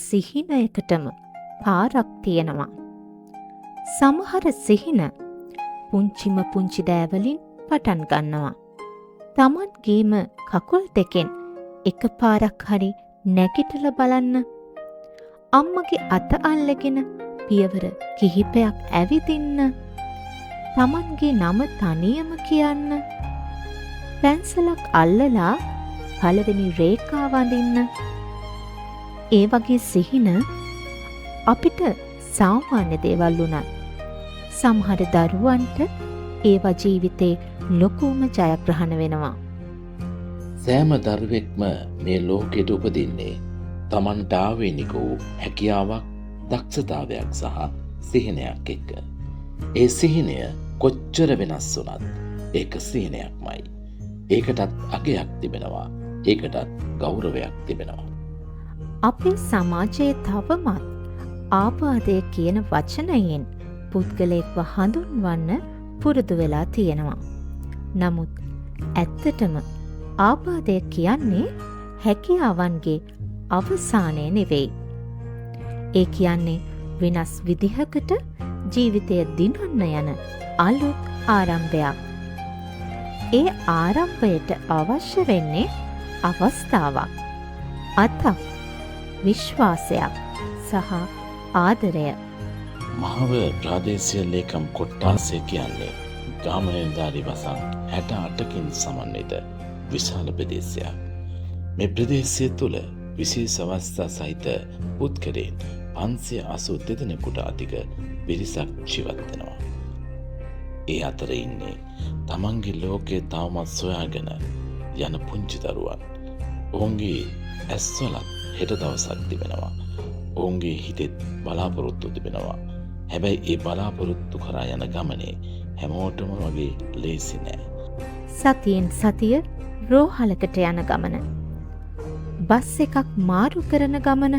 සිහිනයකටම පාරක් තියෙනවා. සමහර සිහින පුංචිම පුංචි දෑවලින් පටන් ගන්නවා. Tamanගේම කකුල් දෙකෙන් එක පාරක් හරි නැගිටලා බලන්න. අම්මගේ අත අල්ලගෙන පියවර කිහිපයක් ඇවිදින්න. Tamanගේ නම තනියම කියන්න. පැන්සලක් අල්ලලා පළවෙනි රේඛාව අඳින්න. ඒ වගේ සිහින අපිට සාමාන්‍ය දේවල් වුණත් සමහර දරුවන්ට ඒවා ජීවිතේ ලොකුම ජයග්‍රහණ වෙනවා. සෑම දරුවෙක්ම මේ ලෝකෙට උපදින්නේ තමන්ට ආවේනික වූ හැකියාවක්, දක්ෂතාවයක් සහ සිහිනයක් එක්ක. ඒ සිහිනය කොච්චර වෙනස් වුණත් ඒක සිහිනයක්මයි. ඒකටත් අගයක් තිබෙනවා. ඒකටත් ගෞරවයක් තිබෙනවා. අපේ සමාජයේ තවමත් ආබාධය කියන වචනයෙන් පුද්ගලයෙක්ව හඳුන්වන්න පුරුදු වෙලා තියෙනවා. නමුත් ඇත්තටම ආබාධය කියන්නේ හැකියාවන්ගේ අවසානය නෙවෙයි. ඒ කියන්නේ වෙනස් විදිහකට ජීවිතය දිනන්න යන අලුත් ආරම්භයක්. ඒ ආරම්භයට අවශ්‍ය වෙන්නේ අවස්ථාවක්, අතක්, විශ්වාසයක් සහ ආදරය. මහව ප්‍රාදේශීය ලේකම් කොට්ටාසය කියන්නේ ගාමනිලධාරී වසං 68කින් සමන්විත විශාල ප්‍රදේශයක්. මේ ප්‍රදේශය තුළ විශේෂ අවස්ථා සහිත පුද්ගලයන් 582 දෙනෙකුට අධික පිරිසක් ජීවත් වෙනවා. ඒ අතර ඉන්නේ තමන්ගේ ලෝකයේ තවමත් සොයාගෙන යන පුංචි දරුවන්. ඔවුන්ගේ ඇස්වලත් හෙට දවසක් තිබෙනවා. ඔවුන්ගේ හිතෙත් බලාපොරොත්තු තිබෙනවා. හැබැයි ඒ බලාපොරොත්තු කරා යන ගමනේ හැමෝටම වගේ ලේසි නෑ. සතියෙන් සතිය රෝහලකට යන ගමන. බස් එකක් මාරු කරන ගමන.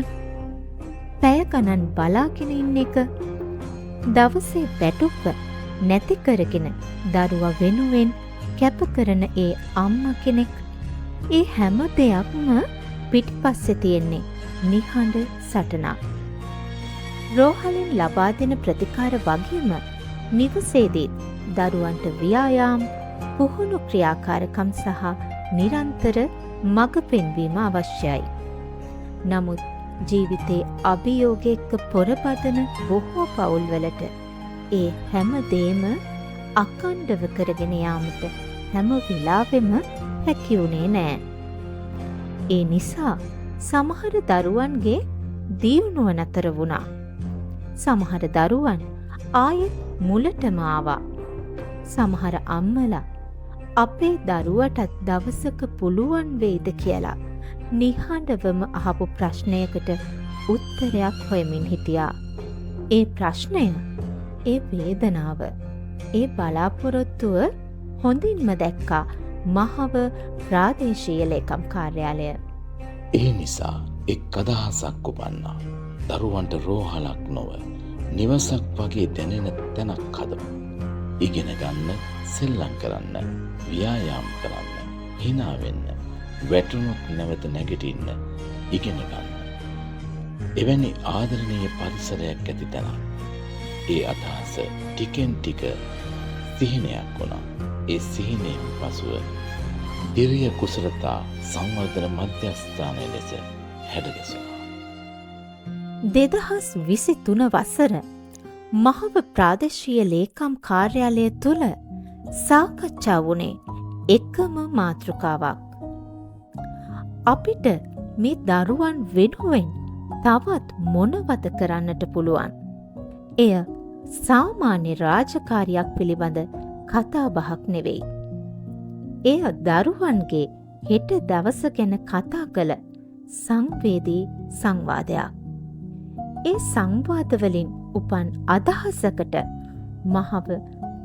පැය ගණන් බලාගෙන ඉන්න එක. දවසේ වැටුප්ප නැති කරගෙන දරුවා වෙනුවෙන් කැප කරන ඒ අම්මා කෙනෙක්. ඒ හැම දෙයක්ම පිටිපස්සේ තියෙන්නේ නිහඬ සටනක්. රෝහලෙන් ලබා දෙන ප්‍රතිකාර වගේම නිවසේදී දරුවන්ට ව්‍යායාම්, පුහුණු ක්‍රියාකාරකම් සහ නිරන්තර මඟ පෙන්වීම අවශ්‍යයි. නමුත් ජීවිතේ අභියෝගයක පොරබදන බොහෝ පවුල්වලට ඒ හැම දේම අඛණ්ඩව කරගෙන යාමට හැම වෙලාවෙම හැකි වුණේ නෑ. ඒ නිසා සමහර දරුවන්ගේ දියුණුව නතර වුණා. සමහර දරුවන් ආයෙත් මුලටම ආවා. සමහර අම්මලා අපේ දරුවටත් දවසක පුළුවන් වෙයිද කියලා නිහඬවම අහපු ප්‍රශ්නයකට උත්තරයක් හොයමින් හිටියා. ඒ ප්‍රශ්නය, ඒ වේදනාව, ඒ බලාපොරොත්තුව හොඳින්ම දැක්කා මහව ප්‍රාදේශීය ලේකම් කාර්යාලය. ඒ නිසා එක් අදහසක් උපන්නා. දරුවන්ට රෝහලක් නොව නිවසක් වගේ දැනෙන තැනක් හදමු. ඉගෙන ගන්න, සෙල්ලම් කරන්න, ව්‍යායාම් කරන්න, hina වෙන්න, වැටුණොත් නැවත නැගිටින්න ඉගෙන ගන්න. එවැනි ආදරණීය පරිසරයක් ඇති තැනක්. ඒ අදහස ටිකෙන් ටික සිහිනයක් වුණා. ඒ සිහිනයෙන් පසුව දිරිය කුසලතා සංවර්ධන මධ්‍යස්ථානය ලෙස හැඩගැසුණා. 2023 වසර මහව ප්‍රාදේශීය ලේකම් කාර්යාලය තුළ සාකච්ඡා වුණේ එකම මාතෘකාවක්. අපිට මේ දරුවන් වෙනුවෙන් තවත් මොනවද කරන්නට පුළුවන්? එය සාමාන්‍ය රාජකාරියක් පිළිබඳ කතා බහක් නෙවෙයි. එය දරුවන්ගේ හෙට දවස ගැන කතා කළ සංවේදී සංවාදයක්. ඒ සංවාදවලින් උපන් අදහසකට මහව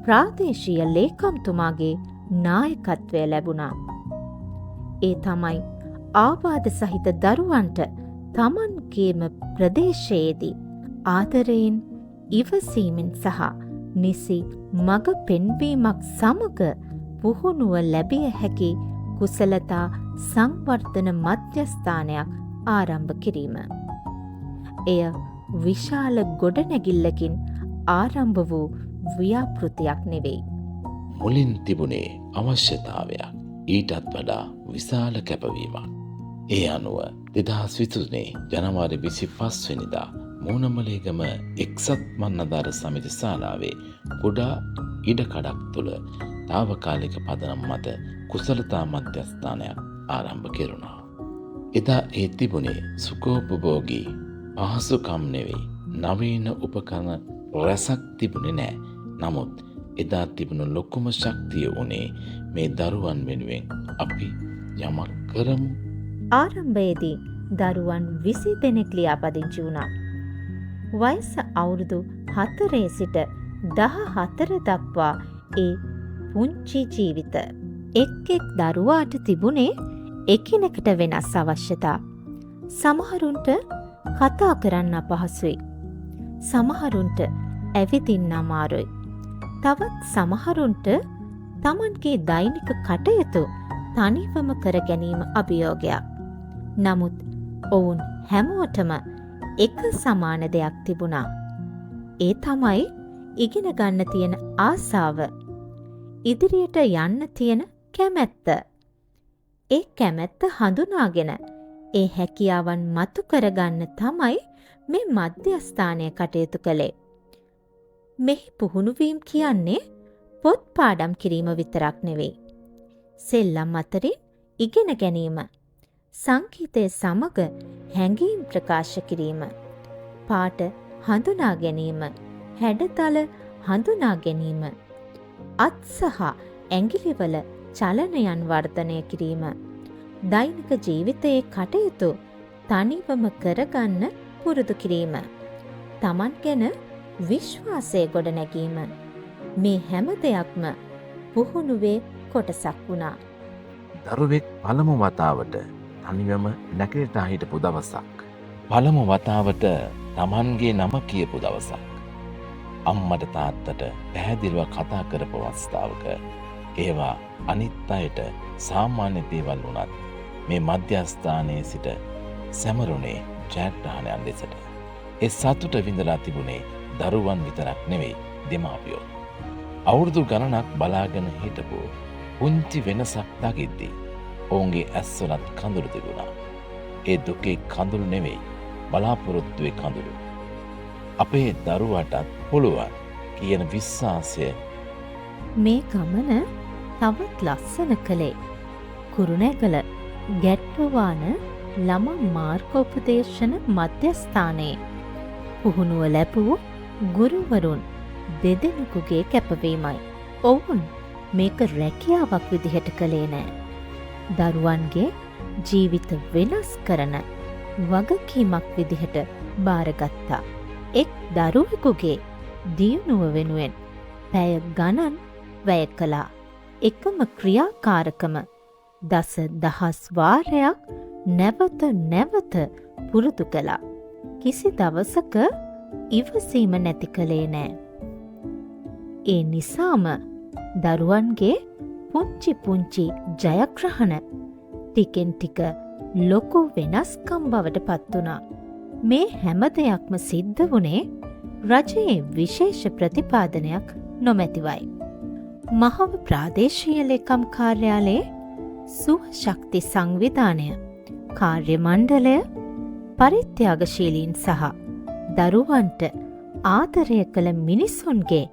ප්‍රාදේශීය ලේකම්තුමාගේ නායකත්වය ලැබුණා. ඒ තමයි ආබාධ සහිත දරුවන්ට තමන්ගේම ප්‍රදේශයේදී ආදරයෙන්, ඉවසීමෙන් සහ නිසි මඟ පෙන්වීමක් සමග පුහුණුව ලැබිය හැකි කුසලතා සංවර්ධන මධ්‍යස්ථානයක් ආරම්භ කිරීම. එය විශාල ගොඩනැගිල්ලකින් ආරම්භ වූ ව්‍යාපෘතියක් නෙවෙයි. මුලින් තිබුණේ අවශ්‍යතාවයක් ඊටත් වඩා විශාල කැපවීමක්. ඒ අනුව 2023 ජනවාරි 25 වෙනිදා මූනමලේගම එක්සත් මන්නදාර සමිති ශාලාවේ කුඩා ඉඩකඩක් තුළ තාවකාලික පදනම් මත කුසලතා මධ්‍යස්ථානයක් ආරම්භ කෙරුණා. එදා ඒ තිබුණේ සුඛෝපභෝගී පහසුකම් නෙවෙයි, නවීන උපකරණ රැසක් තිබුණේ නෑ. නමුත් එදා තිබුණු ලොකුම ශක්තිය වුණේ මේ දරුවන් වෙනුවෙන් අපි යමක් කරමු. ආරම්භයේදී දරුවන් 20 දෙනෙක් ලියාපදිංචි වුණා. වයස අවුරුදු 4 සිට 14 දක්වා ඒ පුංචි ජීවිත. එක් දරුවාට තිබුණේ එකිනෙකට වෙනස් අවශ්‍යතා. සමහරුන්ට කතා කරන්න අපහසුයි. සමහරුන්ට ඇවිදින්න අමාරුයි. තවත් සමහරුන්ට තමන්ගේ දෛනික කටයුතු තනිවම කර ගැනීම අභියෝගයක්. නමුත් ඔවුන් හැමෝටම එක සමාන දෙයක් තිබුණා. ඒ තමයි ඉගෙන ගන්න තියෙන ආසාව. ඉදිරියට යන්න තියෙන කැමැත්ත. ඒ කැමැත්ත හඳුනාගෙන ඒ හැකියාවන් මතු කරගන්න තමයි මේ මධ්‍යස්ථානය කටයුතු කළේ. මෙහි පුහුණුවීම් කියන්නේ පොත් පාඩම් කිරීම විතරක් නෙවෙයි. සෙල්ලම් අතරින් ඉගෙන ගැනීම, සංගීතය සමග හැඟීම් ප්‍රකාශ කිරීම, පාට හඳුනා ගැනීම, හැඩතල හඳුනා ගැනීම, අත් සහ ඇඟිලිවල චලනයන් වර්ධනය කිරීම, දෛනික ජීවිතයේ කටයුතු තනිවම කරගන්න පුරුදු කිරීම, තමන් ගැන විශ්වාසය ගොඩනැගීම, මේ හැම දෙයක්ම පුහුණුවේ කොටසක් වුණා. දරුවෙක් පළමු වතාවට තනිවම නැගිටලා හිටපු දවසක්. පළමු වතාවට තමන්ගේ නම කියපු දවසක්. අම්මට තාත්තට පැහැදිලිව කතා කරපු අවස්ථාවක ඒවා අනිත් අයට සාමාන්‍ය දේවල් වුණත් මේ මධ්‍යස්ථානයේ සිට සැමරුණේ ජයග්‍රහණයන් දෙසට. ඒ සතුට විඳලා තිබුණේ දරුවන් විතරක් නෙවෙයි, දෙමාපියෝ. අවුරුදු ගණනක් බලාගෙන හිටපු පුංචි වෙනසක් දකිද්දී ඔවුන්ගේ ඇස්වලත් කඳුළු තිබුණා. ඒ දුකේ කඳුළු නෙවෙයි, බලාපොරොත්තුවේ කඳුළු. අපේ දරුවටත් පුළුවන් කියන විශ්වාසය මේ ගමන තවත් ලස්සන කළේ කුරුණෑගල ගැට්ටවාන ළමා මාර්ගෝපදේශන මධ්‍යස්ථානයේ පුහුණුව ලැබූ ගුරුවරුන් දෙදෙනෙකුගේ කැපවීමයි. ඔවුන් මේක රැකියාවක් විදිහට කළේ නෑ. දරුවන්ගේ ජීවිත වෙනස් කරන වගකීමක් විදිහට බාරගත්තා. එක් දරුවෙකුගේ දියුණුව වෙනුවෙන් පැය ගණන් වැය කළා. එකම ක්‍රියාකාරකම දහස් වාරයක් නැවත නැවත පුරුදු කළා. කිසි දවසක ඉවසීම නැති කළේ නෑ. ඒ නිසාම දරුවන්ගේ පුංචි පුංචි ජයග්‍රහණ ටිකෙන් ටික ලොකු වෙනස්කම් බවට පත් වුණා. මේ හැම දෙයක්ම සිද්ධ වුණේ රජයේ විශේෂ ප්‍රතිපාදනයක් නොමැතිවයි. මහව ප්‍රාදේශීය ලේකම් කාර්යාලයේ සුව ශක්ති සංවිධානය, කාර්ය මණ්ඩලය, පරිත්‍යාගශීලීන් සහ දරුවන්ට ආදරය කළ මිනිසුන්ගේ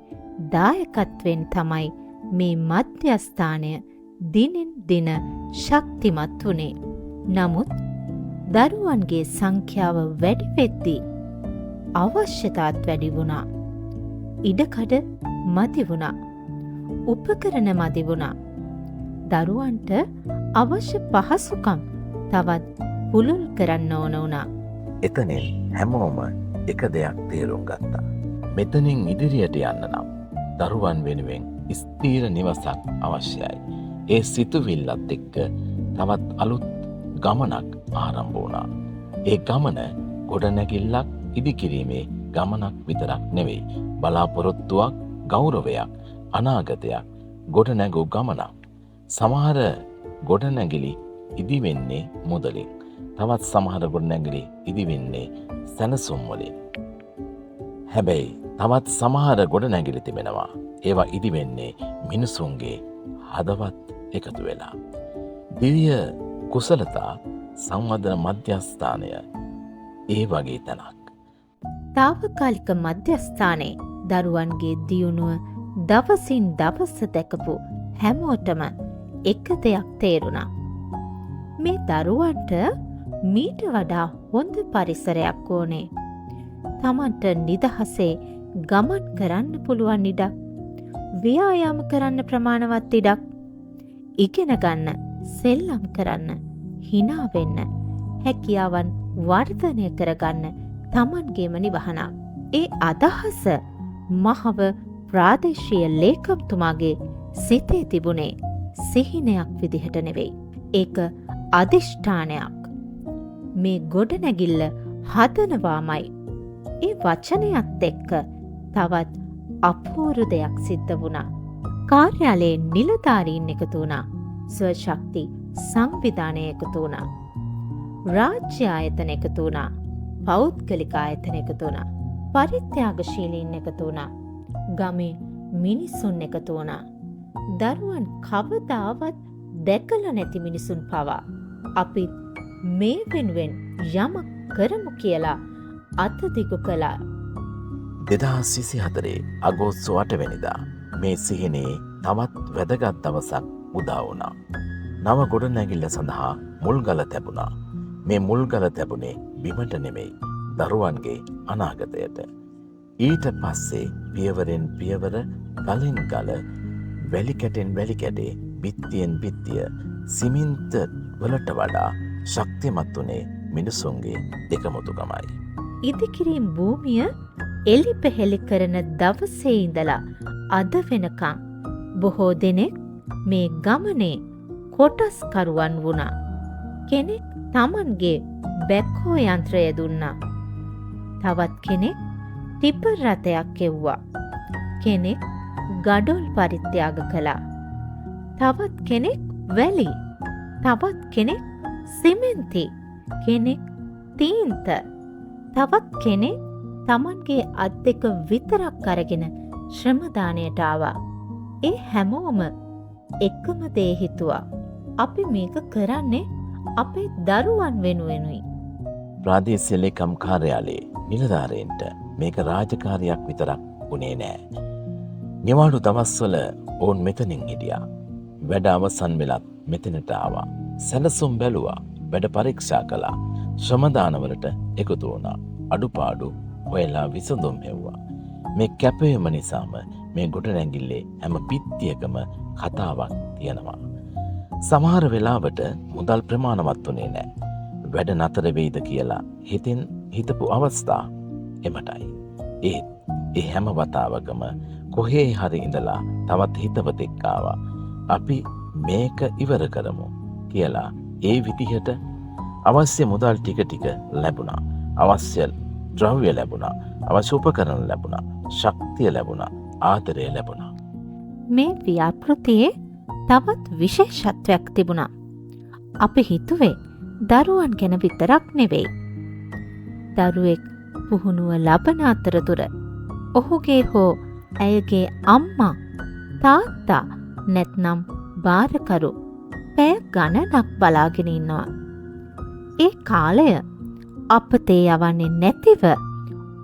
දායකත්වයෙන් තමයි මේ මධ්‍යස්ථානය දිනෙන් දින ශක්තිමත් වුණේ. නමුත් දරුවන්ගේ සංඛ්‍යාව වැඩි වෙද්දී අවශ්‍යතාත් වැඩි වුණා. ඉඩකඩ මදි වුණා. උපකරණ මදි වුණා. දරුවන්ට අවශ්‍ය පහසුකම් තවත් පුළුල් කරන්න ඕන වුණා. එතනින් හැමෝම එක දෙයක් තේරුම් ගත්තා. මෙතනින් ඉදිරියට යන්න නම් දරුවන් වෙනුවෙන් ස්ථීර නිවසක් අවශ්‍යයි. ඒ සිතුවිල්ලත් එක්ක තවත් අලුත් ගමනක් ආරම්භ වුණා. ඒ ගමන ගොඩනැගිල්ලක් ඉදිකිරීමේ ගමනක් විතරක් නෙවෙයි, බලාපොරොත්තුවක්, ගෞරවයක්, අනාගතයක් ගොඩනැගූ ගමනක්. සමහර ගොඩනැගිලි ඉදිවෙන්නේ මුදලින්, තවත් සමහර ගොඩනැගිලි ඉදිවෙන්නේ සැනසුම් වලින්. හැබැයි තවත් සමහර ගොඩනැගිලි තිබෙනවා. ඒවා ඉදිවෙන්නේ මිනිසුන්ගේ හදවත් එකතු වෙලා. දිව්‍ය කුසලතා සංවර්ධන මධ්‍යස්ථානය ඒ වගේ තැනක්. තාවකාලික මධ්‍යස්ථානයේ දරුවන්ගේ දියුණුව දවසින් දවස දැකපු හැමෝටම එක දෙයක් තේරුණා. මේ දරුවන්ට මීට වඩා හොඳ පරිසරයක් ඕනේ. තමන්ට නිදහසේ ගමන් කරන්න පුළුවන් ඉඩක්, ව්‍යායාම කරන්න ප්‍රමාණවත් ඉඩක්, ඉගෙන ගන්න, සෙල්ලම් කරන්න, hina වෙන්න, හැකියාවන් වර්ධනය කරගන්න තමන්ගේම නිවහනක්. ඒ අදහස මහව ප්‍රාදේශීය ලේකම්තුමාගේ සිතේ තිබුණේ සිහිනයක් විදිහට නෙවෙයි. ඒක අධිෂ්ඨානයක්. මේ ගොඩනැගිල්ල හදනවාමයි. ඒ වචනයත් එක්ක තවත් අපූරු දෙයක් සිද්ධ වුණා. කාර්යාලයේ නිලධාරීන් එකතු වුණා. ස්වශක්ති සංවිධානය එකතු වුණා. රාජ්‍ය ආයතන එකතු වුණා. පෞද්ගලික ආයතන එකතු වුණා. පරිත්‍යාගශීලීන් එකතු වුණා. ගමේ මිනිසුන් එකතු වුණා. දරුවන් කවදාවත් දැකලා නැති මිනිසුන් පවා අපි මේ වෙනුවෙන් යමක් කරමු කියලා අතදිගු කළා. 2024 අගෝස්තු 8 වෙනිදා මේ සිහිනේ තවත් වැදගත් දවසක් උදා වුණා. නව ගොඩනැගිල්ල සඳහා මුල්ගල තැබුණා. මේ මුල්ගල තැබුණේ බිමට නෙමෙයි, දරුවන්ගේ අනාගතයට. ඊට පස්සේ පියවරෙන් පියවර, ගලෙන් ගල, වැලි කැටෙන් වැලි කැටේ, බිත්තියෙන් බිත්තිය, සිමෙන්ත වලට වඩා ශක්තිමත් වුණේ මිනිසුන්ගේ එකමුතුකමයි. ඉදිකිරීම් භූමිය එලි පෙහෙලි කරන දවසේ ඉඳලා අද වෙනකම් බොහෝ දෙනෙක් මේ ගමනේ කොටස්කරුවන් වුණා. කෙනෙක් තමන්ගේ බැක්හෝ යන්ත්‍රය දුන්නා. තවත් කෙනෙක් ටිපර් රථයක් එව්වා. කෙනෙක් ගඩොල් පරිත්‍යාග කළා. තවත් කෙනෙක් වැලි, තවත් කෙනෙක් සිමෙන්ති, කෙනෙක් තීන්ත, තවත් කෙනෙක් තමන්ගේ අත් දෙක විතරක් අරගෙන ශ්‍රමදානයට ආවා. ඒ හැමෝම එකම දේ හිතුවා. අපි මේක කරන්නේ අපේ දරුවන් වෙනුවෙනුයි. ප්‍රාදේශීය ලේකම් කාර්යාලයේ නිලධාරීන්ට මේක රාජකාරියක් විතරක් වුණේ නෑ. නිවාඩු දවස්වල ඔවුන් මෙතනින් හිටියා. වැඩ අවසන් වෙලත් මෙතනට ආවා. සැලසුම් බැලුවා. වැඩ පරීක්ෂා කළා. ශ්‍රමදානවලට එකතු වුණා. අඩුපාඩු හොයලා විසඳුම් හෙව්වා. මේ කැපවීම නිසාම මේ ගොඩනැගිල්ලේ හැම පිත්තියකම කතාවක් තියෙනවා. සමහර වෙලාවට මුදල් ප්‍රමාණවත් වුණේ නෑ. වැඩ නතර වෙයිද කියලා හිතෙන් හිතපු අවස්ථා එමටයි. ඒත් ඒ හැම වතාවකම කොහේ හරි ඉඳලා තවත් හිතවතෙක් ආවා. අපි මේක ඉවර කරමු කියලා ඒ විදිහට අවශ්‍ය මුදල් ටික ටික ලැබුණා. අවශ්‍ය ද්‍රව්‍ය ලැබුණා. අවශ්‍ය උපකරණ ලැබුණා. ශක්තිය ලැබුණා. ආදරය ලැබුණා. මේ ව්‍යාපෘතියේ තවත් විශේෂත්වයක් තිබුණා. අපි හිතුවේ දරුවන් ගැන විතරක් නෙවෙයි. දරුවෙක් පුහුණුව ලබන අතරතුර ඔහුගේ හෝ ඇයගේ අම්මා, තාත්තා නැත්නම් බාරකරු පැය ගණනක් බලාගෙන ඉන්නවා. ඒ කාලය අපතේ යවන්නේ නැතිව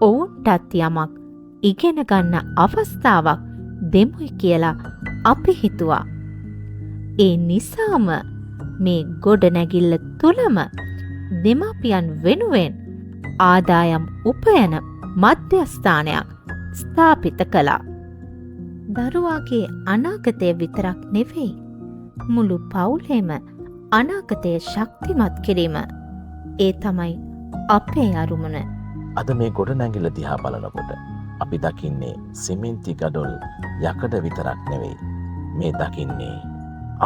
ඔවුන්ටත් යමක් ඉගෙන ගන්න අවස්ථාවක් දෙමුයි කියලා අපි හිතුවා. ඒ නිසාම මේ ගොඩනැගිල්ල තුළම දෙමාපියන් වෙනුවෙන් ආදායම් උපයන මධ්‍යස්ථානයක් ස්ථාපිත කළා. දරුවාගේ අනාගතය විතරක් නෙවෙයි, මුළු පවුලේම අනාගතය ශක්තිමත් කිරීම. ඒ තමයි අපේ අරුමුණ. අද මේ ගොඩනැගිල්ල දිහා බලනකොට අපි දකින්නේ සිමෙන්ති ගඩොල් යකඩ විතරක් නෙවෙයි. මේ දකින්නේ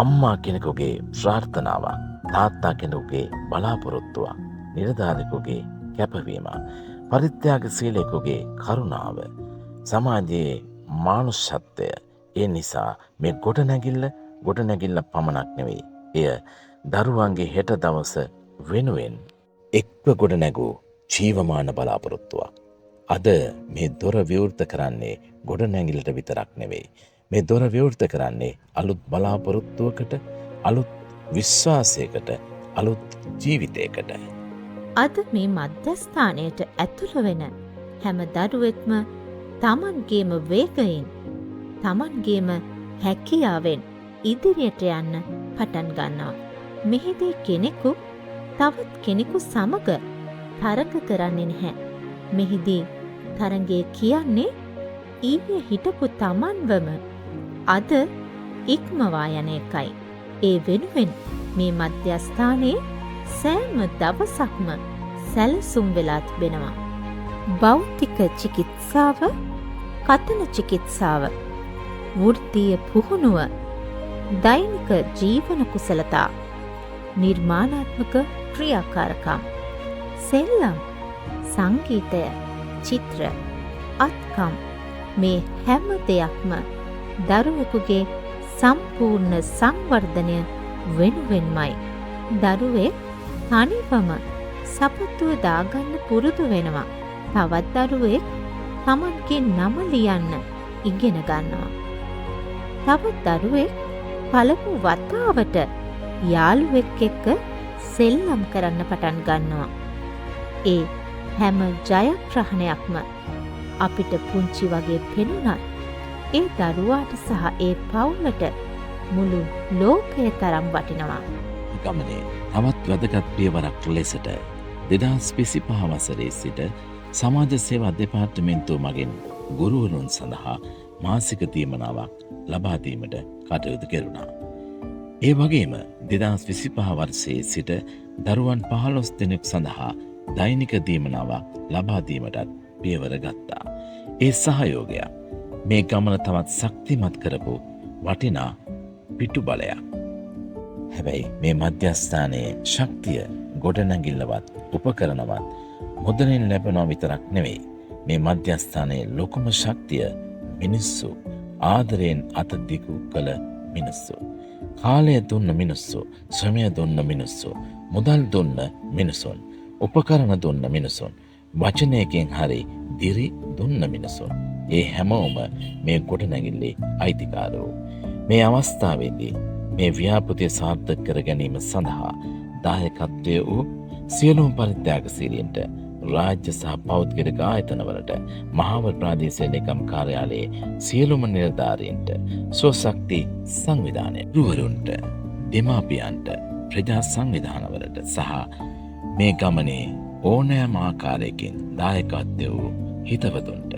අම්මා කෙනෙකුගේ ප්‍රාර්ථනාවක්, තාත්තා කෙනෙකුගේ බලාපොරොත්තුවක්, නිලධාරියෙකුගේ කැපවීම, පරිත්‍යාගශීලයෙකුගේ කරුණාව, සමාජයේ මානුෂත්වය. ඒ නිසා මේ ගොඩනැගිල්ල පමණක් නෙවෙයි. එය දරුවන්ගේ හෙට දවස වෙනුවෙන් එක්ව ගොඩ නැගූ ජීවමාන බලාපොරොත්තුවක්. අද මේ දොර විවෘත කරන්නේ ගොඩනැගිල්ලට විතරක් නෙවෙයි. මේ දොර විවෘත කරන්නේ අලුත් බලාපොරොත්තුවකට, අලුත් විශ්වාසයකට, අලුත් ජීවිතයකට. අද මේ මධ්‍යස්ථානයට ඇතුළු වෙන හැම දරුවෙක්ම තමන්ගේම වේගයෙන්, තමන්ගේම හැකියාවෙන් ඉදිරියට යන්න පටන් ගන්නවා. මෙහිදී කෙනෙකු තවත් කෙනෙකු සමග තරඟ කරන්නේ නැහැ. මෙහිදී තරඟය කියන්නේ ඊයේ හිටපු තමන්වම අද ඉක්මවා යන එකයි. ඒ වෙනුවෙන් මේ මධ්‍යස්ථානයේ සෑම දවසක්ම සැලසුම් වෙලා තිබෙනවා. භෞතික චිකිත්සාව, කතන චිකිත්සාව, වෘත්තීය පුහුණුව, දෛනික ජීවන කුසලතා, නිර්මාණාත්මක ක්‍රියාකාරකම්, සෙල්ලම්, සංගීතය, චිත්‍ර, අත්කම් මේ හැම දෙයක්ම දරුවෙකුගේ සම්පූර්ණ සංවර්ධනය වෙනුවෙන්මයි. දරුවෙක් තනිවම සපත්තුව දාගන්න පුරුදු වෙනවා. තවත් දරුවෙක් තමන්ගේ නම ලියන්න ඉගෙන ගන්නවා. තවත් දරුවෙක් පළමු වතාවට යාළුවෙක් එක්ක සෙල්ලම් කරන්න පටන් ගන්නවා. ඒ හැම ජයග්‍රහණයක්ම අපිට පුංචි වගේ පෙනුනත් ඒ දරුවාට සහ ඒ පවුලට මුළු ලෝකය තරම් වටිනවා. ගමනේ තවත් වැදගත් පියවරක් ලෙසට 2025 වසරේ සිට සමාජ සේවා දෙපාර්තමේන්තුව මගින් ගුරුවරුන් සඳහා මාසික දීමනාවක් ලබා දීමට කටයුතු කෙරුණා. ඒ වගේම 2025 වර්ෂයේ සිට දරුවන් 15 දෙනෙක් සඳහා දෛනික දීමනාවක් ලබා දීමටත් පියවර ගත්තා. ඒ සහයෝගය මේ ගමන තවත් ශක්තිමත් කරපු වටිනා පිටුබලයක්. හැබැයි මේ මධ්‍යස්ථානයේ ශක්තිය ගොඩනැගිල්ලවත් උපකරණවත් මුදලින් ලැබෙනවා විතරක් නෙවෙයි. මේ මධ්‍යස්ථානයේ ලොකුම ශක්තිය මිනිස්සු, ආදරයෙන් අත දිගු කළ මිනිස්සු, කාලය දුන්න මිනිස්සු, ශ්‍රමය දුන්න මිනිස්සු, මුදල් දුන්න මිනිසුන්, උපකරණ දුන්න මිනිසුන්, වචනයකින් හරි දිරි දුන්න මිනිසුන්. ඒ හැමෝම මේ ගොඩනැගිල්ලේ අයිතිකාරෝ. මේ අවස්ථාවේදී මේ ව්‍යාපෘතිය සාර්ථක කර ගැනීම සඳහා දායකත්වය වූ සියලුම පරිත්‍යාගශීලීන්ට, රාජ්‍ය සහ පෞද්ගලික ආයතනවලට, මහාවර ප්‍රාදේශීය ලේකම් කාර්යාලයේ සියලුම නිලධාරීන්ට, ස්වශක්ති සංවිධානය, ගුරුවරුන්ට, දෙමාපියන්ට, ප්‍රජා සංවිධානවලට සහ මේ ගමනේ ඕනෑම ආකාරයකින් දායකත්වය වූ හිතවතුන්ට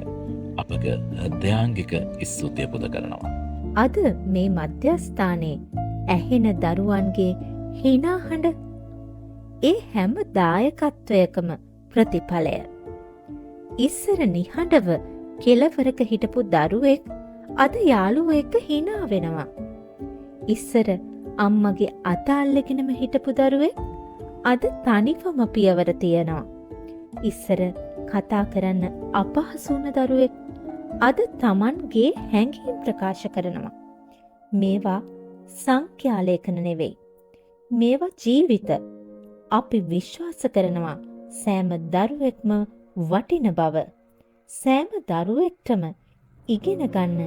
අපගේ හෘදයාංගික ස්තුතිය පුද කරනවා. අද මේ මධ්‍යස්ථානයේ ඇහෙන දරුවන්ගේ හිනා හඬ, ඒ හැම දායකත්වයකම ප්‍රතිඵලය. ඉස්සර නිහඬව කෙළවරක හිටපු දරුවෙක් අද යාළුවෝ එක්ක හිනා වෙනවා. ඉස්සර අම්මගේ අත අල්ලගෙනම හිටපු දරුවෙක් අද තනිවම පියවර තියනවා. ඉස්සර කතා කරන්න අපහසු වුණ දරුවෙක් අද තමන්ගේ හැඟීම් ප්‍රකාශ කරනවා. මේවා සංඛ්‍යාලේඛන නෙවෙයි. මේවා ජීවිත. අපි විශ්වාස කරනවා සෑම දරුවෙක්ම වටින බව. සෑම දරුවෙක්ටම ඉගෙන ගන්න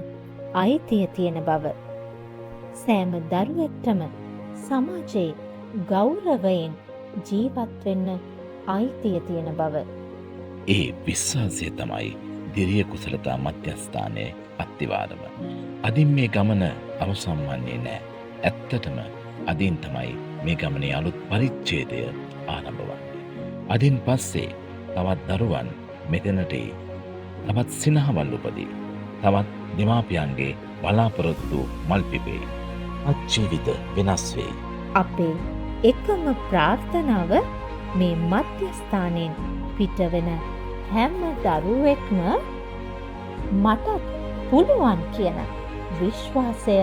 අයිතිය තියෙන බව. සෑම දරුවෙක්ටම සමාජයේ ගෞරවයෙන් ජීවත් වෙන්න අයිතිය තියෙන බව. ඒ විශ්වාසය තමයි දිරිය කුසලතා මධ්‍යස්ථානයේ අත්තිවාරම. අදින් මේ ගමන අවසන් වන්නේ නෑ. ඇත්තටම අදින් තමයි මේ ගමනේ අලුත් පරිච්ඡේදය ආරම්භ වන්නේ. අදින් පස්සේ තවත් දරුවන් මෙතනට තවත් සිනහවල් උපදී. තවත් දෙමාපියන්ගේ බලාපොරොත්තු මල් පිපේ. ජීවිත වෙනස් වෙයි. අපේ එකම ප්‍රාර්ථනාව මේ මධ්‍යස්ථානයෙන් පිටවෙන හැම දරුවෙක්ම මට පුළුවන් කියන විශ්වාසය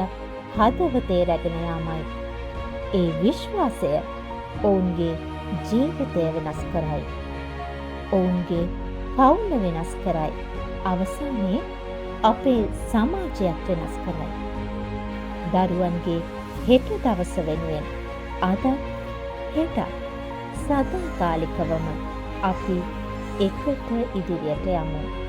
හදවතේ රැගෙන යාමයි. ඒ විශ්වාසය ඔවුන්ගේ ජීවිතය වෙනස් කරයි. ඔවුන්ගේ පවුල වෙනස් කරයි. අවසානයේ අපේ සමාජයක් වෙනස් කරයි. දරුවන්ගේ හෙට දවස වෙනුවෙන් අද හෙට සදාකාලිකවම අපි එකට ඉදිරියට යමු.